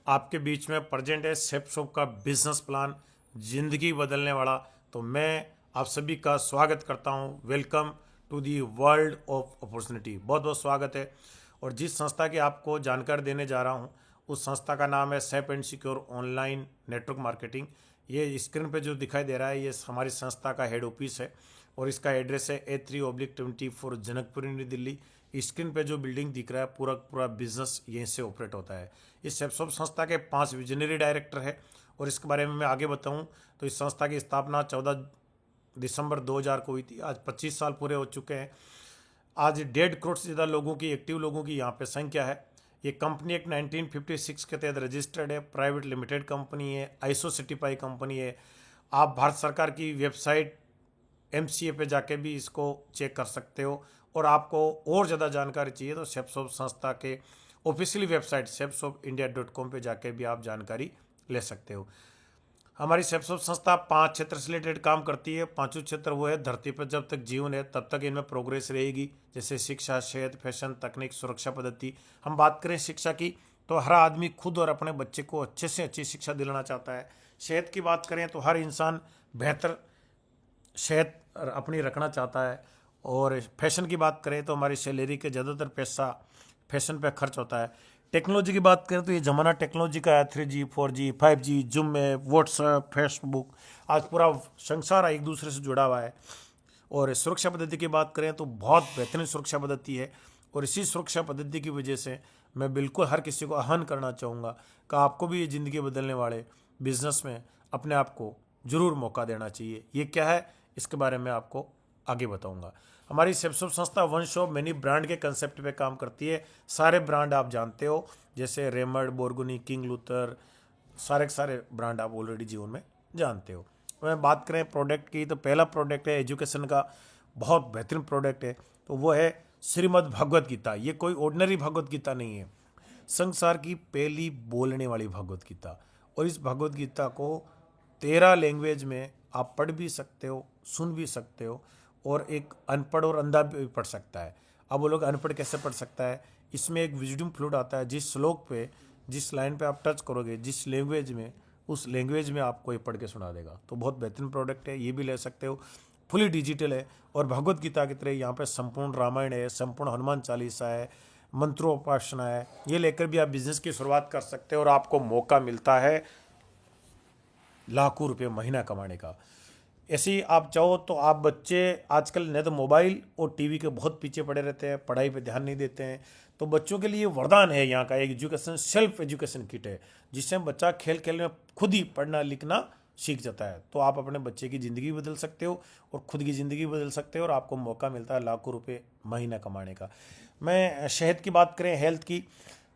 आपके बीच में प्रेजेंट है शेफ शॉप का बिजनेस प्लान, जिंदगी बदलने वाला। तो मैं आप सभी का स्वागत करता हूं। Welcome to the world of opportunity. बहुत बहुत स्वागत है। और जिस संस्था की आपको जानकारी देने जा रहा हूं, उस संस्था का नाम है safe and secure online network marketing. ये स्क्रीन पे जो दिखाई दे रहा है, ये हमारी संस्था का हेड ऑफिस है और इसका एड्रेस है A3/24 जनकपुरी नई दिल्ली। स्क्रीन पे जो बिल्डिंग दिख रहा है, पूरा पूरा बिजनेस यहीं से ऑपरेट होता है। इस सेप्सॉप संस्था के 5 विजनरी डायरेक्टर है और इसके बारे में मैं आगे बताऊं तो इस संस्था की स्थापना 14 दिसंबर 2000 को हुई थी। आज 25 साल पूरे हो चुके हैं। आज 1.5 करोड़ से ज़्यादा लोगों की, एक्टिव लोगों की यहाँ पे संख्या है। ये कंपनी एक 1956 के तहत रजिस्टर्ड है, प्राइवेट लिमिटेड कंपनी है, आईएसओ सर्टिफाइड कंपनी है। आप भारत सरकार की वेबसाइट MCA पे जाके भी इसको चेक कर सकते हो। और आपको और ज़्यादा जानकारी चाहिए तो सेप्सॉप संस्था के ऑफिशियली वेबसाइट sepsofindia.com पे जाके भी आप जानकारी ले सकते हो। हमारी सेप्सॉप संस्था 5 क्षेत्र से रिलेटेड काम करती है। पांचों क्षेत्र वो है, धरती पर जब तक जीवन है तब तक इनमें प्रोग्रेस रहेगी। जैसे शिक्षा, सेहत, फैशन, तकनीक, सुरक्षा पद्धति। हम बात करें शिक्षा की तो हर आदमी खुद और अपने बच्चे को अच्छे से अच्छी शिक्षा दिलाना चाहता है। सेहत की बात करें तो हर इंसान बेहतर सेहत अपनी रखना चाहता है। और फैशन की बात करें तो हमारी सैलरी के ज़्यादातर पैसा फैशन पे खर्च होता है। टेक्नोलॉजी की बात करें तो ये ज़माना टेक्नोलॉजी का है। 3G 4G 5G, जूम है, व्हाट्सएप, फेसबुक, आज पूरा संसार एक दूसरे से जुड़ा हुआ है। और सुरक्षा पद्धति की बात करें तो बहुत बेहतरीन सुरक्षा पद्धति है। और इसी सुरक्षा पद्धति की वजह से मैं बिल्कुल हर किसी को आह्वान करना चाहूँगा कि आपको भी ये ज़िंदगी बदलने वाले बिजनेस में अपने आप को ज़रूर मौका देना चाहिए। ये क्या है, इसके बारे में आपको आगे बताऊंगा। हमारी सेप्सॉप संस्था वन शॉप मैनी ब्रांड के कंसेप्ट पे काम करती है। सारे ब्रांड आप जानते हो, जैसे रेमंड, बोर्गुनी, किंग लूथर, सारे के सारे ब्रांड आप ऑलरेडी जीवन में जानते हो। मैं बात करें प्रोडक्ट की तो पहला प्रोडक्ट है एजुकेशन का, बहुत बेहतरीन प्रोडक्ट है। तो वो है श्रीमद् भगवत गीता। ये कोई ऑर्डिनरी भगवत गीता नहीं है, संसार की पहली बोलने वाली भगवत गीता। और इस भगवत गीता को 13 लैंग्वेज में आप पढ़ भी सकते हो, सुन भी सकते हो, और एक अनपढ़ और अंधा भी पढ़ सकता है। अब वो लोग अनपढ़ कैसे पढ़ सकता है, इसमें एक विजडम फ्लूट आता है। जिस श्लोक पे, जिस लाइन पे आप टच करोगे, जिस लैंग्वेज में, उस लैंग्वेज में आपको ये पढ़ के सुना देगा। तो बहुत बेहतरीन प्रोडक्ट है, ये भी ले सकते हो। फुली डिजिटल है और भगवत गीता की तरह यहाँ पे संपूर्ण रामायण है, संपूर्ण हनुमान चालीसा है, मंत्रोपासना है। ये लेकर भी आप बिजनेस की शुरुआत कर सकते हो और आपको मौका मिलता है लाखों रुपये महीना कमाने का। ऐसे ही आप चाहो तो आप बच्चे आजकल नहीं तो मोबाइल और टीवी के बहुत पीछे पड़े रहते हैं, पढ़ाई पे ध्यान नहीं देते हैं। तो बच्चों के लिए वरदान है यहाँ का एक एजुकेशन, सेल्फ एजुकेशन किट है, जिससे बच्चा खेल खेल में खुद ही पढ़ना लिखना सीख जाता है। तो आप अपने बच्चे की ज़िंदगी बदल सकते हो और खुद की ज़िंदगी बदल सकते हो और आपको मौका मिलता है लाखों रुपये महीना कमाने का। मैं सेहत की बात करें, हेल्थ की,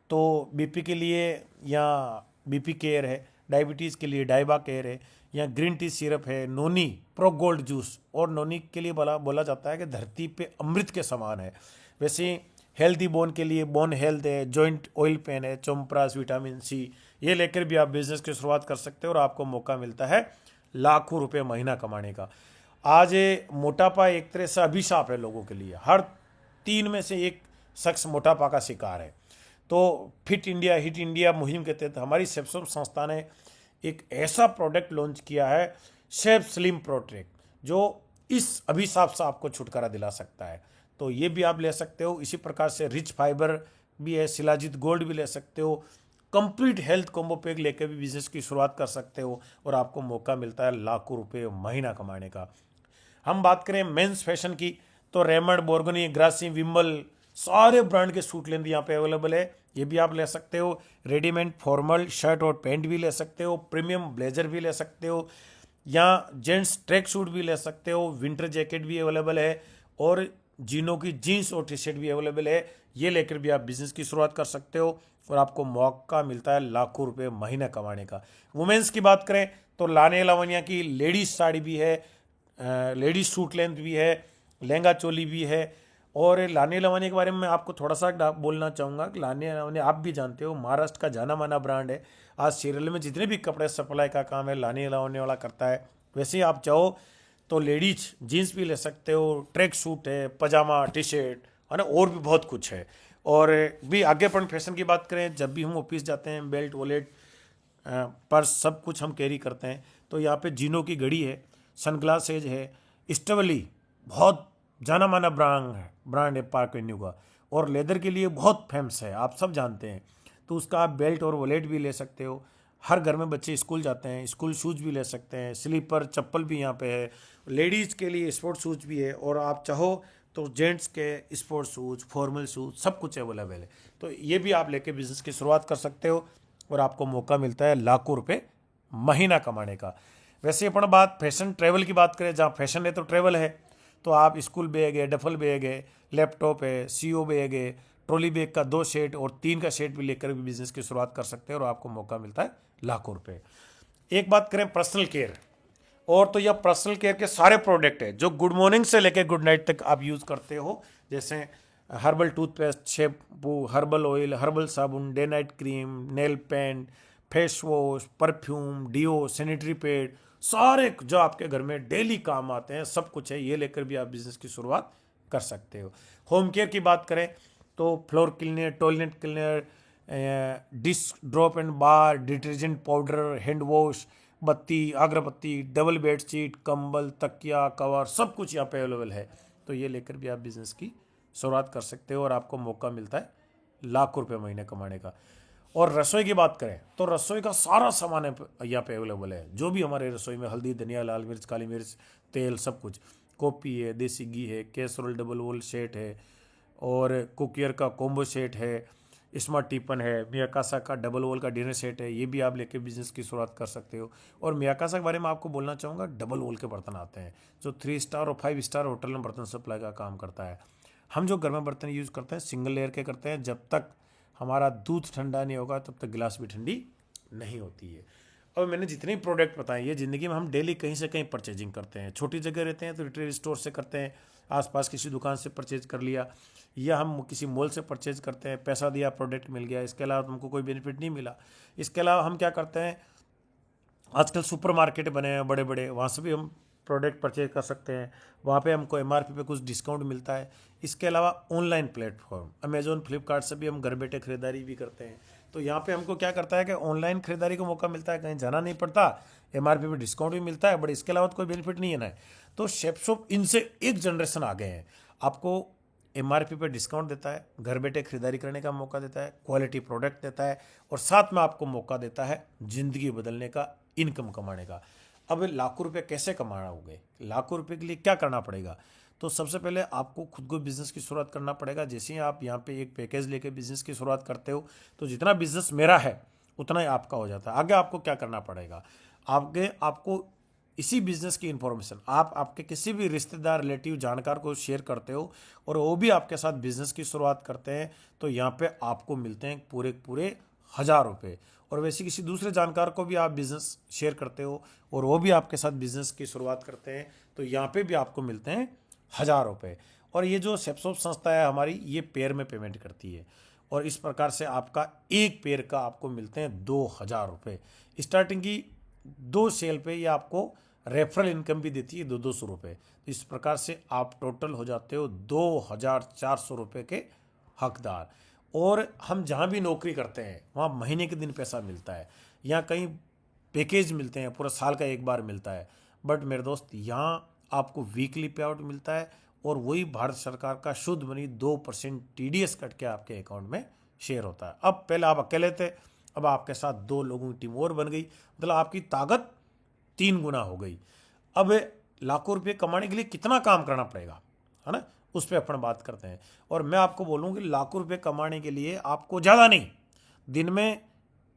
तो बीपी के लिए या बीपी केयर है, डायबिटीज़ के लिए डायबा केयर है, या ग्रीन टी सिरप है, नोनी प्रो गोल्ड जूस। और नोनी के लिए बोला जाता है कि धरती पे अमृत के समान है। वैसे ही हेल्दी बोन के लिए बोन हेल्थ है, जॉइंट ऑयल पेन है, चोमप्रास, विटामिन सी। ये लेकर भी आप बिजनेस की शुरुआत कर सकते हो और आपको मौका मिलता है लाखों रुपये महीना कमाने का। आज ये मोटापा एक तरह से अभिशाप है लोगों के लिए। हर 3 में से एक शख्स मोटापा का शिकार है। तो फिट इंडिया हिट इंडिया मुहिम के तहत हमारी सेप्सॉप संस्था ने एक ऐसा प्रोडक्ट लॉन्च किया है, शेफ स्लिम प्रोटेक्ट, जो इस अभिशाप से आपको छुटकारा दिला सकता है। तो ये भी आप ले सकते हो। इसी प्रकार से रिच फाइबर भी है, शिलाजीत गोल्ड भी ले सकते हो। कंप्लीट हेल्थ कॉम्बो पैक लेकर भी बिजनेस की शुरुआत कर सकते हो और आपको मौका मिलता है लाखों रुपये महीना कमाने का। हम बात करें मेंस फैशन की तो रेमंड, बोर्गनी, ग्रासी, विमल, सारे ब्रांड के सूट लेंथ यहाँ पे अवेलेबल है। ये भी आप ले सकते हो। रेडीमेड फॉर्मल शर्ट और पैंट भी ले सकते हो, प्रीमियम ब्लेजर भी ले सकते हो, या जेंट्स ट्रैक सूट भी ले सकते हो, विंटर जैकेट भी अवेलेबल है, और जीनों की जीन्स और टी शर्ट भी अवेलेबल है। ये लेकर भी आप बिजनेस की शुरुआत कर सकते हो और आपको मौका मिलता है लाखों रुपये महीना कमाने का। वुमेंस की बात करें तो लाने लावनिया की लेडीज साड़ी भी है, लेडीज सूट लेंथ भी है, लहंगा चोली भी है। और लाने लवाने के बारे में मैं आपको थोड़ा सा बोलना चाहूँगा कि लाने लवाने आप भी जानते हो, महाराष्ट्र का जाना माना ब्रांड है। आज सीरियल में जितने भी कपड़े सप्लाई का काम है लाने लवाने वाला करता है। वैसे ही आप चाहो तो लेडीज जीन्स भी ले सकते हो, ट्रैक सूट है, पजामा, टी शर्ट, है ना, और भी बहुत कुछ है। और भी आगे अपन फैशन की बात करें, जब भी हम ऑफिस जाते हैं बेल्ट वॉलेट पर्स सब कुछ हम कैरी करते हैं। तो यहाँ पे जीनो की घड़ी है, सनग्लासेज है, स्टेवली बहुत जाना माना ब्रांड है पार्क एवेन्यू का, और लेदर के लिए बहुत फेमस है, आप सब जानते हैं। तो उसका आप बेल्ट और वॉलेट भी ले सकते हो। हर घर में बच्चे स्कूल जाते हैं, स्कूल शूज़ भी ले सकते हैं, स्लीपर चप्पल भी यहाँ पे है, लेडीज़ के लिए स्पोर्ट्स शूज़ भी है, और आप चाहो तो जेंट्स के स्पोर्ट्स शूज़ फॉर्मल शूज़ सब कुछ अवेलेबल है। तो ये भी आप लेके बिज़नेस की शुरुआत कर सकते हो, और आपको मौका मिलता है लाखों रुपए महीना कमाने का। वैसे अपन बात फैशन ट्रैवल की बात करें, जहाँ फैशन है तो ट्रैवल है, तो आप स्कूल बैग है, डफल बैग है, लैपटॉप है, सीओ बैग है, ट्रॉली बैग का 2 सेट और 3 का सेट भी लेकर भी बिजनेस की शुरुआत कर सकते हैं, और आपको मौका मिलता है लाखों रुपए। एक बात करें पर्सनल केयर, और तो यह पर्सनल केयर के सारे प्रोडक्ट है जो गुड मॉर्निंग से लेकर गुड नाइट तक आप यूज़ करते हो, जैसे herbal toothpaste, shampoo, herbal oil, herbal साबुन, day night cream, nail paint, face wash, perfume, deo, sanitary pad, सारे जो आपके घर में डेली काम आते हैं सब कुछ है, ये लेकर भी आप बिजनेस की शुरुआत कर सकते हो। होम केयर की बात करें तो floor cleaner, toilet cleaner, dish drop and bar, detergent powder, hand wash, बत्ती, अगरबत्ती, डबल बेड शीट, कंबल, तकिया, कवर सब कुछ यहाँ पे अवेलेबल है। तो ये लेकर भी आप बिजनेस की शुरुआत कर सकते हो, और आपको मौका मिलता है लाखों रुपए महीने कमाने का। और रसोई की बात करें तो रसोई का सारा सामान यहाँ पे अवेलेबल है, जो भी हमारे रसोई में हल्दी, धनिया, लाल मिर्च, काली मिर्च, तेल सब कुछ, कॉफ़ी है, देसी घी है, कैसरोल डबल वोल सेट है, और कुकियर का कॉम्बो सेट है, स्मार्ट टिफन है, मियाकासा का डबल वोल का डिनर सेट है, ये भी आप लेके बिजनेस की शुरुआत कर सकते हो। और मियाकासा के बारे में आपको बोलना चाहूँगा, डबल वोल के बर्तन आते हैं जो 3 स्टार और 5 स्टार होटल में बर्तन सप्लाई का काम करता है। हम जो घर में बर्तन यूज़ करते हैं सिंगल लेयर के करते हैं, जब तक हमारा दूध ठंडा नहीं होगा तब तक गिलास भी ठंडी नहीं होती है। अब मैंने जितने प्रोडक्ट बताए ये ज़िंदगी में हम डेली कहीं से कहीं परचेजिंग करते हैं, छोटी जगह रहते हैं तो रिटेल स्टोर से करते हैं, आसपास किसी दुकान से परचेज कर लिया, या हम किसी मॉल से परचेज करते हैं, पैसा दिया प्रोडक्ट मिल गया, इसके अलावा हमको कोई बेनिफिट नहीं मिला। इसके अलावा हम क्या करते हैं, आजकल सुपर मार्केट बने हैं बड़े बड़े, वहाँ से भी हम प्रोडक्ट परचेज कर सकते हैं, वहाँ पे हमको एमआरपी पे कुछ डिस्काउंट मिलता है। इसके अलावा ऑनलाइन प्लेटफॉर्म अमेजोन, फ्लिपकार्ट से भी हम घर बैठे खरीदारी भी करते हैं। तो यहाँ पे हमको क्या करता है कि ऑनलाइन खरीदारी का मौका मिलता है, कहीं जाना नहीं पड़ता, एमआरपी पे डिस्काउंट भी मिलता है, बट इसके अलावा तो कोई बेनिफिट नहीं है ना। तो शेपशॉप इनसे एक जनरेशन आ गए हैं, आपको एमआरपी पे डिस्काउंट देता है, घर बैठे खरीदारी करने का मौका देता है, क्वालिटी प्रोडक्ट देता है, और साथ में आपको मौका देता है ज़िंदगी बदलने का, इनकम कमाने का। अब लाखों रुपए कैसे कमाना होगे, लाखों रुपए के लिए क्या करना पड़ेगा? तो सबसे पहले आपको खुद को बिजनेस की शुरुआत करना पड़ेगा। जैसे ही आप यहाँ पे एक पैकेज लेके बिजनेस की शुरुआत करते हो तो जितना बिजनेस मेरा है उतना ही आपका हो जाता है। आगे आपको क्या करना पड़ेगा, आगे आपको इसी बिजनेस की इन्फॉर्मेशन आप आपके किसी भी रिश्तेदार, रिलेटिव, जानकार को शेयर करते हो, और वो भी आपके साथ बिजनेस की शुरुआत करते हैं, तो यहाँ पे आपको मिलते हैं पूरे पूरे 1000 रुपये। और वैसे किसी दूसरे जानकार को भी आप बिज़नेस शेयर करते हो और वो भी आपके साथ बिज़नेस की शुरुआत करते हैं, तो यहाँ पे भी आपको मिलते हैं 1000 रुपये। और ये जो सेप्सोप संस्था है हमारी, ये पेयर में पेमेंट करती है, और इस प्रकार से आपका एक पेयर का आपको मिलते हैं 2000 रुपये। स्टार्टिंग की 2 सेल पे ये आपको रेफरल इनकम भी देती है 200 रुपये। तो इस प्रकार से आप टोटल हो जाते हो 2400 रुपये के हकदार। और हम जहाँ भी नौकरी करते हैं वहाँ महीने के दिन पैसा मिलता है, यहाँ कहीं पैकेज मिलते हैं पूरा साल का एक बार मिलता है, बट मेरे दोस्त यहाँ आपको वीकली पे आउट मिलता है, और वही भारत सरकार का शुद्ध मनी 2% टीडीएस कट के आपके अकाउंट में शेयर होता है। अब पहले आप अकेले थे, अब आपके साथ 2 लोगों की टीम और बन गई, मतलब आपकी ताकत 3 गुना हो गई। अब लाखों रुपये कमाने के लिए कितना काम करना पड़ेगा, है ना, उस पर अपन बात करते हैं। और मैं आपको बोलूँ कि लाखों रुपये कमाने के लिए आपको ज़्यादा नहीं, दिन में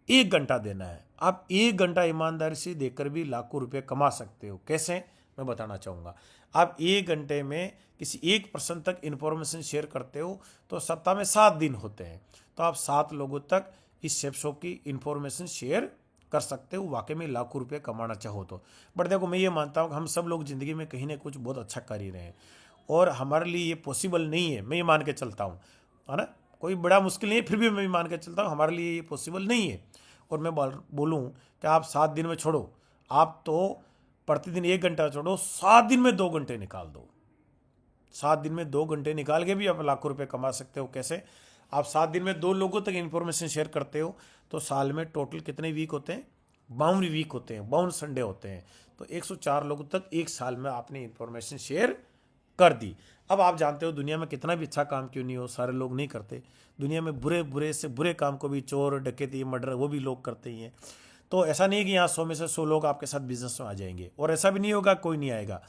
1 घंटा देना है। आप 1 घंटा ईमानदारी से देकर भी लाखों रुपये कमा सकते हो। कैसे, मैं बताना चाहूँगा। आप 1 घंटे में किसी एक पर्सन तक इन्फॉर्मेशन शेयर करते हो तो सप्ताह में 7 दिन होते हैं, तो आप 7 लोगों तक इस शेपशॉप की इन्फॉर्मेशन शेयर कर सकते हो, वाकई में लाखों रुपये कमाना चाहो तो। बट देखो, मैं ये मानता हूँ कि हम सब लोग ज़िंदगी में कहीं ना कुछ बहुत अच्छा कर ही रहे हैं, और हमारे लिए ये पॉसिबल नहीं है, मैं ये मान के चलता हूँ, है ना, कोई बड़ा मुश्किल नहीं है, फिर भी मैं मान के चलता हूँ हमारे लिए ये पॉसिबल नहीं है। और मैं बोलूँ कि आप 7 दिन में छोड़ो, आप तो प्रतिदिन 1 घंटा छोड़ो, 7 दिन में 2 घंटे निकाल दो, 7 दिन में 2 घंटे निकाल के भी आप लाखों रुपये कमा सकते हो। कैसे, आप 7 दिन में 2 लोगों तक इन्फॉर्मेशन शेयर करते हो तो साल में टोटल कितने वीक होते हैं? 52 वीक होते हैं, 52 संडे होते हैं। तो 104 लोगों तक एक साल में आपने इन्फॉर्मेशन शेयर कर दी। अब आप जानते हो दुनिया में कितना भी अच्छा काम क्यों नहीं हो, सारे लोग नहीं करते। दुनिया में बुरे बुरे से बुरे काम को भी, चोर डकैती मर्डर, वो भी लोग करते ही हैं। तो ऐसा नहीं है कि यहाँ 100 में से 100 लोग आपके साथ बिजनेस में आ जाएंगे, और ऐसा भी नहीं होगा कोई नहीं आएगा।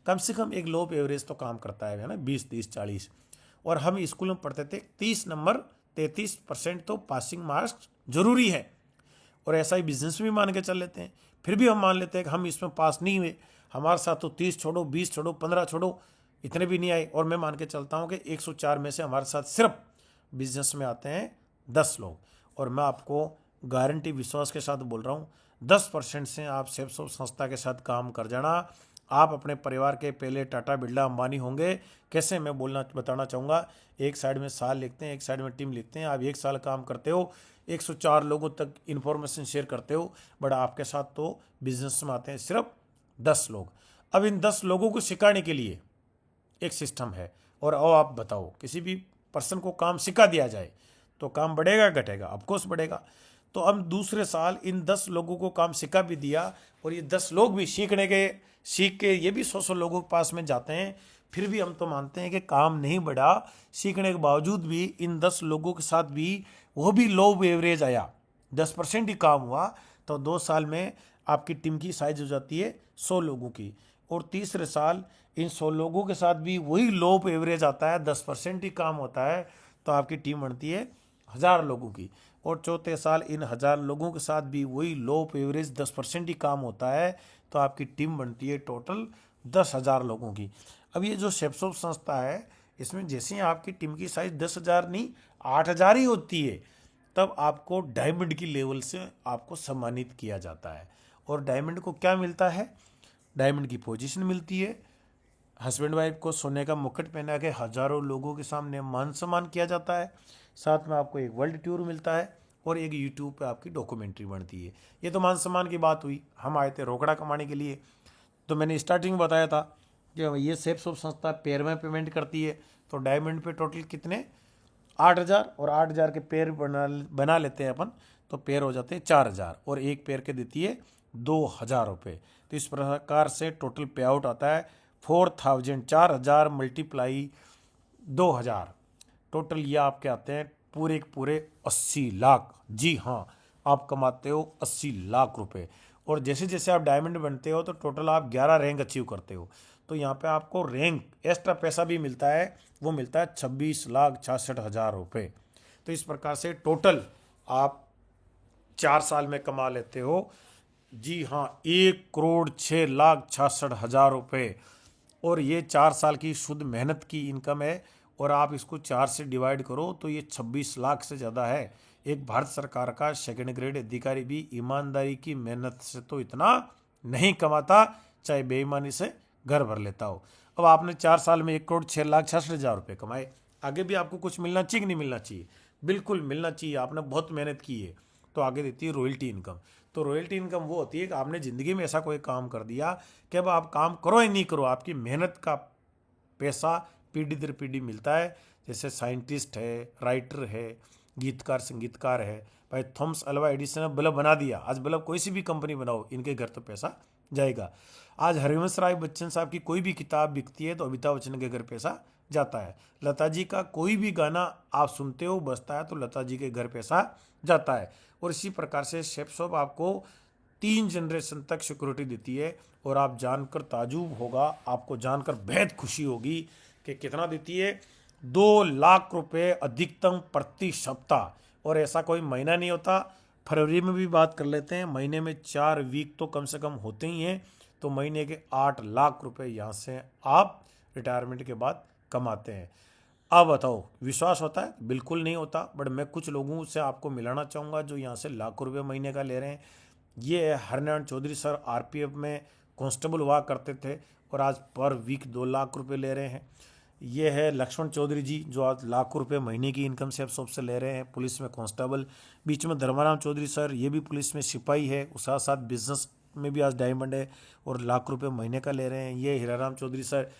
कम से कम एक लो एवरेज तो काम करता है ना, 20 30 40। और हम स्कूल में पढ़ते थे 30 नंबर 33% तो पासिंग मार्क्स जरूरी है, और ऐसा ही बिजनेस भी मान के चल लेते हैं। फिर भी हम मान लेते हैं कि हम इसमें पास नहीं हुए, हमारे साथ तो 30 छोड़ो, 20 छोड़ो, 15 छोड़ो, इतने भी नहीं आए। और मैं मान के चलता हूँ कि 104 में से हमारे साथ सिर्फ बिजनेस में आते हैं 10 लोग। और मैं आपको गारंटी विश्वास के साथ बोल रहा हूँ, 10% से आप सेप्सो संस्था के साथ काम कर जाना, आप अपने परिवार के पहले टाटा बिरला अंबानी होंगे। कैसे, मैं बताना चाहूँगा। एक साइड में साल लिखते हैं, एक साइड में टीम लिखते हैं। आप एक साल काम करते हो, 104 लोगों तक इन्फॉर्मेशन शेयर करते हो, बट आपके साथ तो बिजनेस में आते हैं सिर्फ 10 लोग। अब इन 10 लोगों को सिखाने के लिए एक सिस्टम है। और अब आप बताओ, किसी भी पर्सन को काम सिखा दिया जाए तो काम बढ़ेगा घटेगा? ऑफकोर्स बढ़ेगा। तो हम दूसरे साल इन 10 लोगों को काम सिखा भी दिया, और ये 10 लोग भी सीख के ये भी 100 लोगों के पास में जाते हैं। फिर भी हम तो मानते हैं कि काम नहीं बढ़ा, सीखने के बावजूद भी इन 10 लोगों के साथ भी वो भी लो एवरेज आया, 10% ही काम हुआ। तो 2 साल में आपकी टीम की साइज हो जाती है 100 लोगों की, और तीसरे साल इन 100 लोगों के साथ भी वही लो एवरेज आता है, 10% ही काम होता है, तो आपकी टीम बनती है 1000 लोगों की। और चौथे साल इन 1000 लोगों के साथ भी वही लो एवरेज 10% ही काम होता है, तो आपकी टीम बनती है टोटल 10,000 लोगों की। अब ये जो सेप्सो संस्था है, इसमें जैसे ही आपकी टीम की साइज 10,000 नहीं 8,000 ही होती है, तब आपको डायमंड की लेवल से आपको सम्मानित किया जाता है। और डायमंड को क्या मिलता है? डायमंड की पोजीशन मिलती है, हस्बैंड वाइफ को सोने का मुकुट पहना के हजारों लोगों के सामने मान सम्मान किया जाता है। साथ में आपको एक वर्ल्ड टूर मिलता है, और एक यूट्यूब पे आपकी डॉक्यूमेंट्री बनती है। ये तो मान सम्मान की बात हुई। हम आए थे रोकड़ा कमाने के लिए। तो मैंने स्टार्टिंग में बताया था कि ये सेप्सो संस्था पेयर में पेमेंट करती है। तो डायमंड पे टोटल कितने? 8,000, और 8,000 के पेयर बना लेते हैं अपन, तो पेयर हो जाते हैं 4,000, और एक पेयर के देती है 2,000 रुपये। तो इस प्रकार से टोटल पे आउट आता है 4,000, 4,000 मल्टीप्लाई 2,000, टोटल ये आपके आते हैं पूरे के पूरे 80 लाख। जी हाँ, आप कमाते हो 80 लाख रुपए। और जैसे जैसे आप डायमंड बनते हो तो टोटल आप 11 रैंक अचीव करते हो। तो यहाँ पे आपको रैंक एक्स्ट्रा पैसा भी मिलता है, वो मिलता है 26,66,000 रुपये। तो इस प्रकार से टोटल आप 4 साल में कमा लेते हो, जी हाँ, 1,06,66,000 रुपये। और ये 4 साल की शुद्ध मेहनत की इनकम है, और आप इसको 4 से डिवाइड करो तो ये 26 लाख से ज़्यादा है। एक भारत सरकार का सेकंड ग्रेड अधिकारी भी ईमानदारी की मेहनत से तो इतना नहीं कमाता, चाहे बेईमानी से घर भर लेता हो। अब आपने 4 साल में 1,06,66,000 रुपये कमाए, आगे भी आपको कुछ मिलना चाहिए कि नहीं मिलना चाहिए? बिल्कुल मिलना चाहिए। आपने बहुत मेहनत की है, तो आगे देती है रॉयल्टी इनकम। तो रॉयल्टी इनकम वो होती है कि आपने ज़िंदगी में ऐसा कोई काम कर दिया कि अब आप काम करो या नहीं करो, आपकी मेहनत का पैसा पीढ़ी दर पीढ़ी मिलता है। जैसे साइंटिस्ट है, राइटर है, गीतकार संगीतकार है। भाई थॉमस अल्वा एडिसन ने बल्ब बना दिया, आज बल्ब कोई सी भी कंपनी बनाओ, इनके घर तो पैसा जाएगा। आज हरिवंश राय बच्चन साहब की कोई भी किताब बिकती है तो अमिताभ बच्चन के घर पैसा जाता है। लता जी का कोई भी गाना आप सुनते हो बजता है तो लता जी के घर पैसा जाता है। और इसी प्रकार से सेप्सो आपको 3 जनरेशन तक सिक्योरिटी देती है। और आप जानकर ताजुब होगा, आपको जानकर बेहद खुशी होगी कि कितना देती है, 2 लाख रुपए अधिकतम प्रति सप्ताह। और ऐसा कोई महीना नहीं होता। फरवरी में भी बात कर लेते हैं, महीने में 4 वीक तो कम से कम होते ही हैं। तो महीने के 8 लाख रुपए यहाँ से आप रिटायरमेंट के बाद कमाते हैं। अब बताओ, विश्वास होता है? बिल्कुल नहीं होता। बट मैं कुछ लोगों से आपको मिलाना चाहूँगा जो यहाँ से लाखों रुपये महीने का ले रहे हैं। ये है हरनारायण चौधरी सर, आरपीएफ में कांस्टेबल हुआ करते थे और आज पर वीक 2 लाख रुपए ले रहे हैं। ये है लक्ष्मण चौधरी जी, जो आज लाखों रुपए महीने की इनकम से सबसे ले रहे हैं, पुलिस में कांस्टेबल। बीच में धर्माराम चौधरी सर, ये भी पुलिस में सिपाही है, उस साथ साथ बिजनेस में भी आज डायमंड है और लाख रुपए महीने का ले रहे हैं। ये हीराराम चौधरी सर,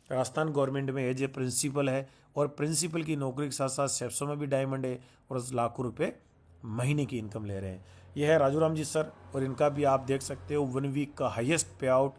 राजस्थान गवर्नमेंट में एज ए प्रिंसिपल है और प्रिंसिपल की नौकरी के साथ साथ सेप्सो में भी डायमंड है और लाखों रुपए महीने की इनकम ले रहे हैं। ये है राजू राम जी सर और इनका भी आप देख सकते हो 1 वीक का हाईएस्ट पे आउट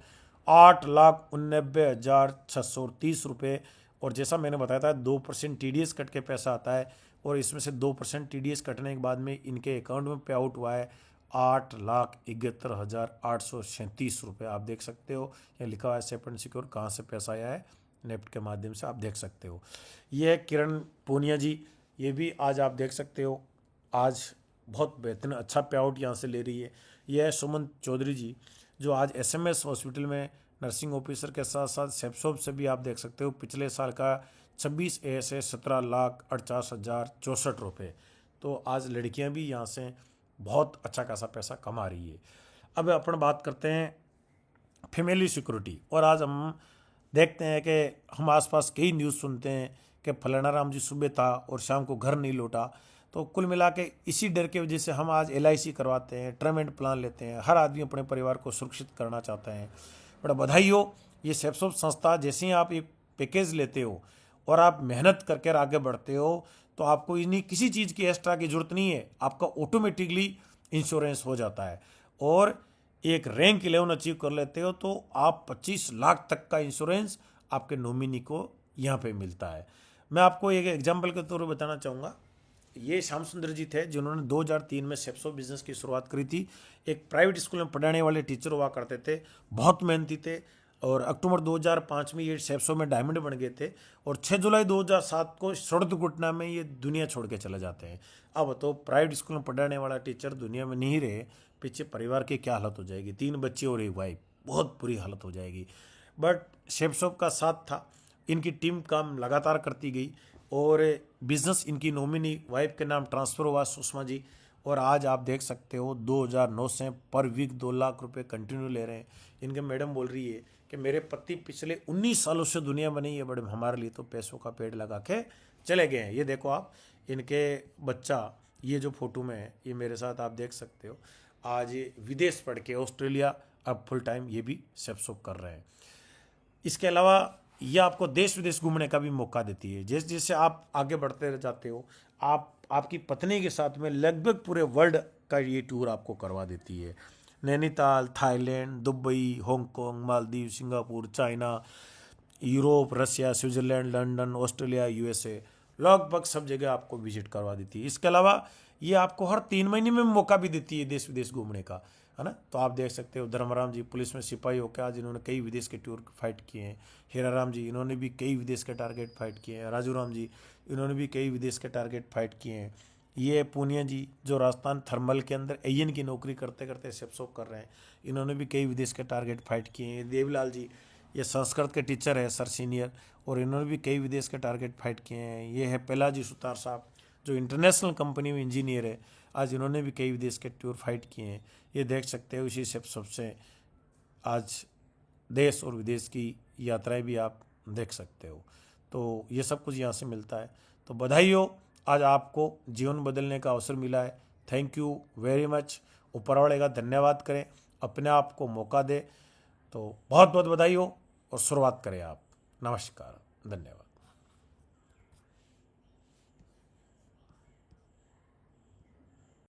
8,89,630 रुपये। और जैसा मैंने बताया था 2% TDS कट के पैसा आता है और इसमें से 2% TDS कटने के बाद में इनके अकाउंट में पे आउट हुआ है 8,71,837 रुपये। आप देख सकते हो यहाँ लिखा हुआ है सेफ एंड सिक्योर, कहाँ से पैसा आया है नेफ्ट के माध्यम से आप देख सकते हो। ये है किरण पूनिया जी, ये भी आज आप देख सकते हो आज बहुत बेहतरीन अच्छा पे आउट यहाँ से ले रही है। यह है सुमन चौधरी जी जो आज SMS हॉस्पिटल में नर्सिंग ऑफिसर के साथ साथ सेप्सोप से भी आप देख सकते हो पिछले साल का 26 ऐसे 17,48,064 रुपये। तो आज लड़कियां भी यहाँ से बहुत अच्छा खासा पैसा कमा रही है। अब अपन बात करते हैं फैमिली सिक्योरिटी और आज हम देखते हैं कि हम आसपास कई न्यूज़ सुनते हैं कि फलाना राम जी सुबह था और शाम को घर नहीं लौटा। तो कुल मिला के इसी डर की वजह से हम आज LIC करवाते हैं, टर्म एंड प्लान लेते हैं। हर आदमी अपने परिवार को सुरक्षित करना चाहता है। बड़ा बधाई हो, ये सेप्सोप संस्था जैसे ही आप एक पैकेज लेते हो और आप मेहनत करके आगे बढ़ते हो तो आपको इन्हीं किसी चीज़ की एक्स्ट्रा की जरूरत नहीं है, आपका ऑटोमेटिकली इंश्योरेंस हो जाता है। और एक रैंक 11 अचीव कर लेते हो तो आप 25 लाख तक का इंश्योरेंस आपके नॉमिनी को यहाँ पे मिलता है। मैं आपको एक एग्जांपल के तौर पर बताना चाहूँगा। ये श्याम सुंदर जी थे जिन्होंने 2003 में सेप्सो बिजनेस की शुरुआत करी थी। एक प्राइवेट स्कूल में पढ़ाने वाले टीचर हुआ करते थे, बहुत मेहनती थे और अक्टूबर 2005 में ये सेप्सो में डायमंड बन गए थे और 6 जुलाई 2007 को सड़क दुर्घटना में ये दुनिया छोड़ के चले जाते हैं। अब तो प्राइवेट स्कूल में पढ़ाने वाला टीचर दुनिया में नहीं रहे, पीछे परिवार की क्या हालत हो जाएगी, 3 बच्चे और एक वाइफ, बहुत बुरी हालत हो जाएगी। बट सेप्सो का साथ था, इनकी टीम काम लगातार करती गई और बिजनेस इनकी नॉमिनी वाइफ के नाम ट्रांसफ़र हुआ सुषमा जी। और आज आप देख सकते हो 2009 से पर वीक 2 लाख रुपए कंटिन्यू ले रहे हैं। इनके मैडम बोल रही है कि मेरे पति पिछले 19 सालों से दुनिया में नहीं है, बड़े हमारे लिए तो पैसों का पेड़ लगा के चले गए हैं। ये देखो आप, इनके बच्चा ये जो फोटो में है ये मेरे साथ आप देख सकते हो। आज ये विदेश पढ़ के ऑस्ट्रेलिया अब फुल टाइम ये भी सेप्सोप कर रहे हैं। इसके अलावा ये आपको देश विदेश घूमने का भी मौका देती है। जैसे जैसे आप आगे बढ़ते जाते हो आपकी पत्नी के साथ में लगभग पूरे वर्ल्ड का ये टूर आपको करवा देती है। Nainital, Thailand, Dubai, Hong Kong, Maldives, Singapore, China, Europe, Russia, Switzerland, London, Australia, USA लगभग सब जगह आपको विजिट करवा देती है। इसके अलावा ये आपको हर 3 महीने में मौका भी देती है देश विदेश घूमने का, है ना। तो आप देख सकते हो धर्मराम जी पुलिस में सिपाही होकर आज इन्होंने कई विदेश के टूर फाइट किए हैं। हीराराम जी इन्होंने भी कई विदेश के टारगेट फाइट किए हैं। राजू राम जी इन्होंने भी कई विदेश के टारगेट फाइट किए हैं। ये पूनिया जी जो राजस्थान थर्मल के अंदर AN की नौकरी करते करते सेप्सोप कर रहे हैं, इन्होंने भी कई विदेश के टारगेट फाइट किए हैं। देवलाल जी ये संस्कृत के टीचर है सर सीनियर और इन्होंने भी कई विदेश के टारगेट फाइट किए हैं। ये है पहलाजी सुतार साहब जो इंटरनेशनल कंपनी में इंजीनियर है, आज इन्होंने भी कई विदेश के टूर फाइट किए हैं। ये देख सकते हो इसी सेप्सोप से आज देश और विदेश की यात्राएं भी आप देख सकते हो। तो ये सब कुछ यहाँ से मिलता है। तो बधाई हो, आज आपको जीवन बदलने का अवसर मिला है। Thank you very much. ऊपर वाले का धन्यवाद करें, अपने आप को मौका दे। तो बहुत बहुत बधाई हो और शुरुआत करें आप। नमस्कार, धन्यवाद।